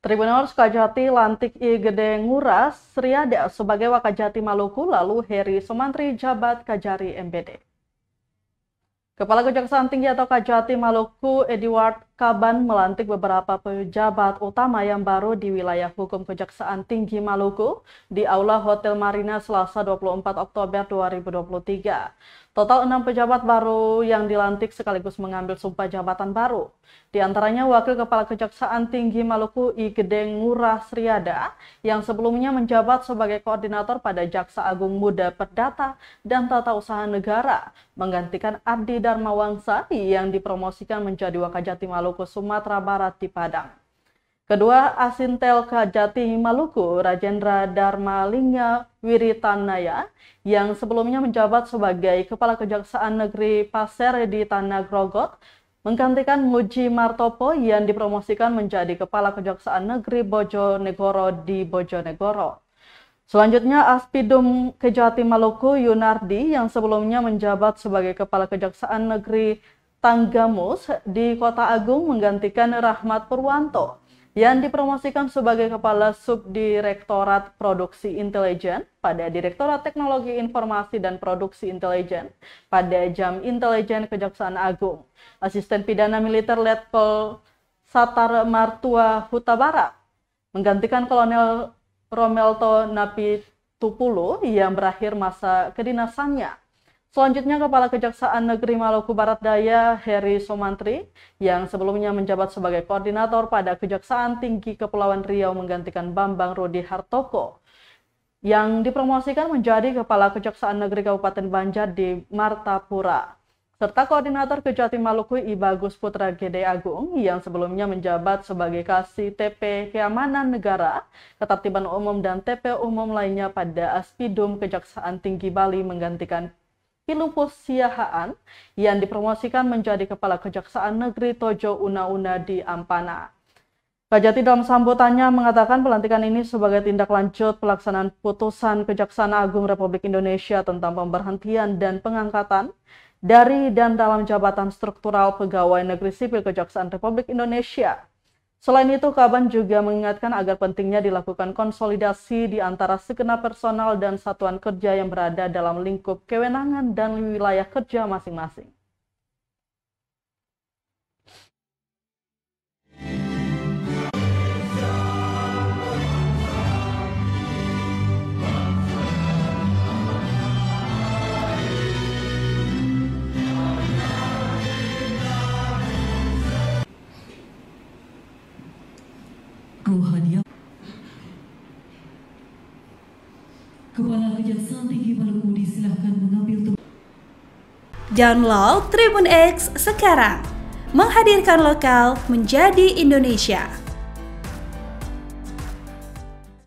Tribunal Sukajati lantik I Gede Nguras Sriada sebagai Wakajati Maluku, lalu Heri Sumantri jabat Kajari MBD. Kepala Kejaksaan Tinggi atau Kajati Maluku, Edward Kaban, melantik beberapa pejabat utama yang baru di wilayah hukum Kejaksaan Tinggi Maluku di Aula Hotel Marina Selasa 24 Oktober 2023. Total 6 pejabat baru yang dilantik sekaligus mengambil sumpah jabatan baru. Di antaranya Wakil Kepala Kejaksaan Tinggi Maluku I Gede Nguras Sriada yang sebelumnya menjabat sebagai koordinator pada Jaksa Agung Muda Perdata dan Tata Usaha Negara, menggantikan Ardi Darmawangsa yang dipromosikan menjadi Wakajati Maluku Sumatera Barat di Padang. Kedua Asintel Kajati Maluku, Rajendra Darmalinga Wiritanaya, yang sebelumnya menjabat sebagai Kepala Kejaksaan Negeri Pasir di Tanah Grogot, menggantikan Muji Martopo yang dipromosikan menjadi Kepala Kejaksaan Negeri Bojonegoro di Bojonegoro. Selanjutnya Aspidum Kejati Maluku Yunardi yang sebelumnya menjabat sebagai Kepala Kejaksaan Negeri Tanggamus di Kota Agung, menggantikan Rahmat Purwanto yang dipromosikan sebagai Kepala Subdirektorat Produksi Intelijen pada Direktorat Teknologi Informasi dan Produksi Intelijen pada Jam Intelijen Kejaksaan Agung. Asisten Pidana Militer Letkol Satar Martua Huta Barat menggantikan Kolonel Romelto Napitupulu yang berakhir masa kedinasannya. Selanjutnya Kepala Kejaksaan Negeri Maluku Barat Daya Heri Sumantri yang sebelumnya menjabat sebagai koordinator pada Kejaksaan Tinggi Kepulauan Riau menggantikan Bambang Rudi Hartoko yang dipromosikan menjadi Kepala Kejaksaan Negeri Kabupaten Banjar di Martapura, serta koordinator Kejati Maluku I Bagus Putra Gede Agung yang sebelumnya menjabat sebagai Kasih TP Keamanan Negara, Ketertiban Umum dan TP Umum lainnya pada Aspidum Kejaksaan Tinggi Bali, menggantikan Pilupus Siahaan yang dipromosikan menjadi Kepala Kejaksaan Negeri Tojo Una-Una di Ampana. Kajati dalam sambutannya mengatakan pelantikan ini sebagai tindak lanjut pelaksanaan putusan Kejaksaan Agung Republik Indonesia tentang pemberhentian dan pengangkatan dari dan dalam jabatan struktural pegawai negeri sipil Kejaksaan Republik Indonesia. Selain itu, Kaban juga mengingatkan agar pentingnya dilakukan konsolidasi di antara segenap personal dan satuan kerja yang berada dalam lingkup kewenangan dan wilayah kerja masing-masing. Kepala Kejaksaan Tinggi Maluku disilahkan mengambil Download Tribun X sekarang, menghadirkan lokal menjadi Indonesia.